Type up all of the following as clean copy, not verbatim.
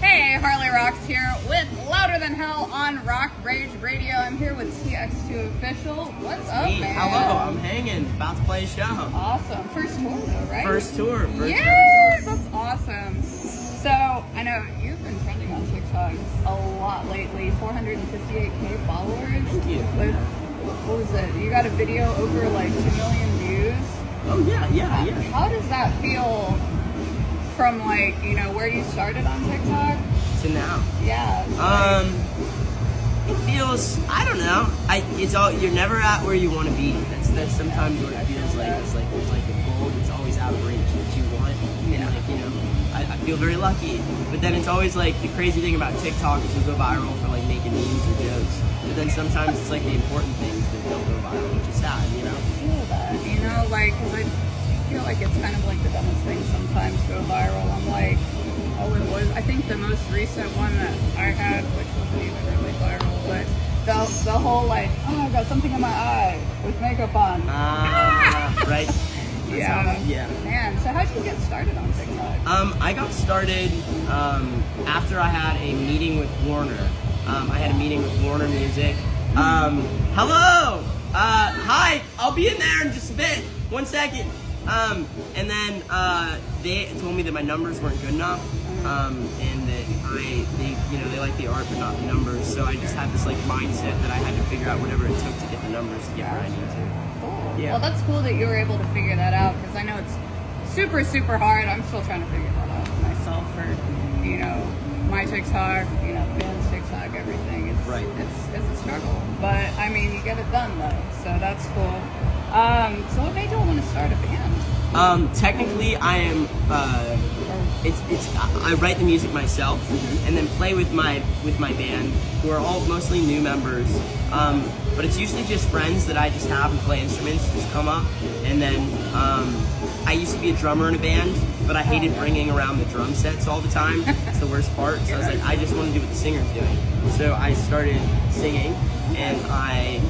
Hey, Harley Rocks here with Louder Than Hell on Rock Rage Radio. I'm here with TX2 Official. What's up, man? Hello, I'm hanging. About to play a show. Awesome. First tour, though, right? First tour. Yeah, that's awesome. So, I know you've been trending on TikTok a lot lately. 458K followers. Thank you. What was it? You got a video over like 2 million views. Oh, yeah. How does that feel from like, you know, where you started on TikTok to now? Yeah. It feels, I don't know. You're never at where you want to be. That's sometimes what it feels like. It's like a goal that's always out of reach that you want. And like, you know, I feel very lucky. But then it's always like the crazy thing about TikTok is you'll go viral for like making memes or jokes. But then sometimes it's like the important things that don't go viral, which is sad, you know? I feel that, you know, like, cause I feel like it's kind of like the dumbest thing sometimes go viral. I'm like, oh, it was, I think the most recent one that I had, which wasn't even really viral, but the whole like, oh, I got something in my eye with makeup on. Right. Yeah. Man, so how'd you get started on TikTok? I got started after I had a meeting with Warner. I had a meeting with Warner Music. Hello! Hi! I'll be in there in just a bit. 1 second. And then they told me that my numbers weren't good enough, and that they like the art but not the numbers. So I just had this like mindset that I had to figure out whatever it took to get the numbers to get where I need to. Cool. Yeah. Well, that's cool that you were able to figure that out, because I know it's super, super hard. I'm still trying to figure that out myself for, you know, my TikTok, you know, band's TikTok, everything. It's a struggle, but I mean, you get it done though, so that's cool. So what made you want to start a band? Technically, I am. I write the music myself, and then play with my band, who are all mostly new members. But it's usually just friends that I just have and play instruments, just come up, and then I used to be a drummer in a band, but I hated bringing around the drum sets all the time. It's the worst part. So I was like, I just want to do what the singer's doing. So I started singing, and I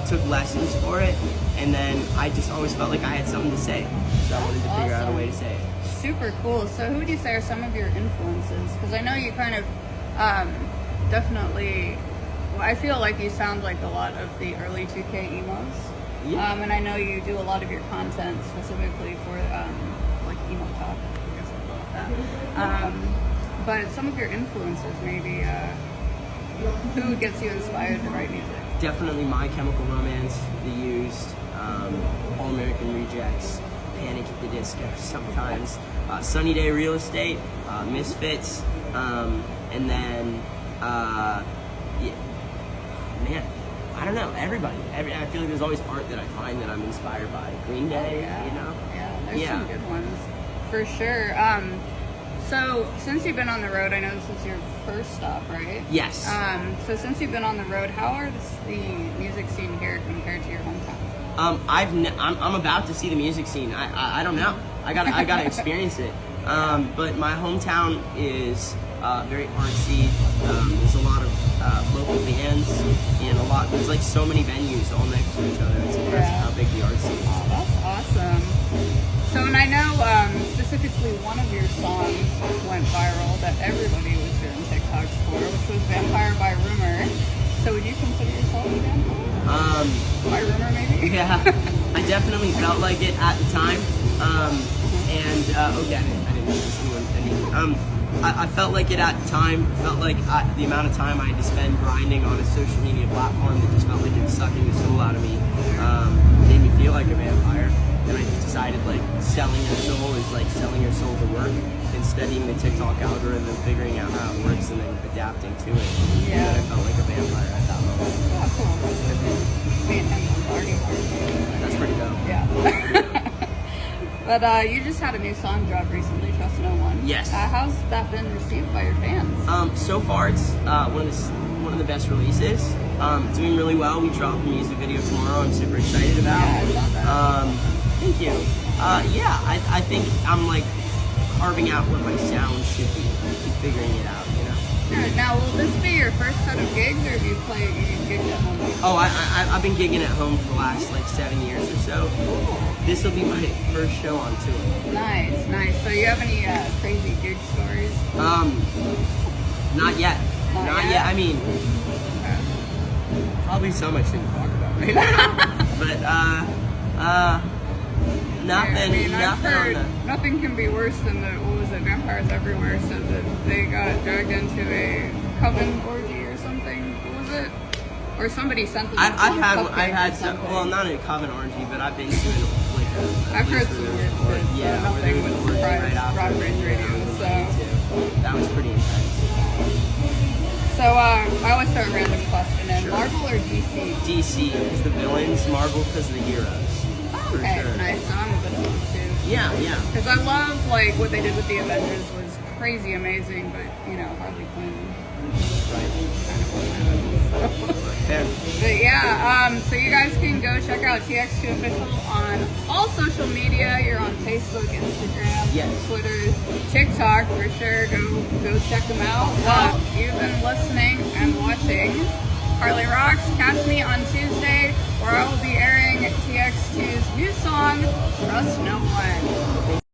took lessons for it, and then I just always felt like I had something to say. So I wanted to figure out a way to say it. Super cool. So who would you say are some of your influences? Because I know you kind of definitely, well, I feel like you sound like a lot of the early 2K emos. Yeah. And I know you do a lot of your content specifically for like emo talk. I guess I'll call it that. But some of your influences, maybe, who gets you inspired to write music? Definitely My Chemical Romance, The Used, All American Rejects, Panic at the Disco sometimes, Sunny Day Real Estate, Misfits, and then, man, I don't know, everybody. I feel like there's always art that I find that I'm inspired by. Green Day, you know? Yeah, there's some good ones, for sure. So, since you've been on the road, I know this is your first stop, right? Yes. So since you've been on the road, how are the music scene here compared to your hometown? I'm about to see the music scene. I don't know. I gotta experience it. But my hometown is very artsy. There's a lot of local bands and there's like so many venues all next to each other. It's impressive how big the art scene is. Oh, that's awesome. So, and I know specifically one of your songs went viral that everybody was doing TikToks for, which was Vampire by Rumor. So would you consider yourself a vampire? By rumor, maybe? Yeah, I definitely felt like it at the time. I didn't do anything. I felt like it at the time. I felt like the amount of time I had to spend grinding on a social media platform that just felt like it was sucking the soul out of me made me feel like a vampire. And I just decided like selling your soul is like selling your soul to work and studying the TikTok algorithm, figuring out how it works, and then adapting to it. Yeah. And I felt like a vampire at that moment. Yeah, cool. Me and him already. That's pretty dope. Yeah. But you just had a new song drop recently, Trust No One. Yes. How's that been received by your fans? So far it's one of the best releases. It's doing really well. We drop a music video tomorrow. I'm super excited about. Yeah, I love that. Thank you. I think I'm like carving out what my sound should be and figuring it out, you know? Sure. Now, will this be your first set of gigs, or have you gigged at home? Oh, I've been gigging at home for the last like 7 years or so. Cool. This will be my first show on tour. Nice. So you have any crazy gig stories? Not yet. Not yet. I mean, probably some I shouldn't talk about right now. But nothing. I mean, I've nothing heard on the. nothing can be worse than the what was it? Vampires Everywhere said that they got dragged into a coven orgy or something. What was it? Or somebody sent them. I've had some. Well, not in a coven orgy, but I've been to like a. I've heard some weird shit. Yeah, so nothing would surprise right after Rock Rage Radio. So. That was pretty intense. So I always start a random question. And Marvel or DC? DC is the villains, Marvel because the heroes. Oh, okay, sure. nice. So I'm a bit of both too. Yeah, yeah. Because I love like what they did with the Avengers was crazy amazing, but you know Harley Quinn. Fair. But yeah, so you guys can go check out TX2 Official on all social media. You're on Facebook, Instagram, Yes. Twitter, TikTok for sure. Go check them out. You've been listening and watching Harley Rocks. Catch me on Tuesday where I will be airing TX2's new song, Trust No One.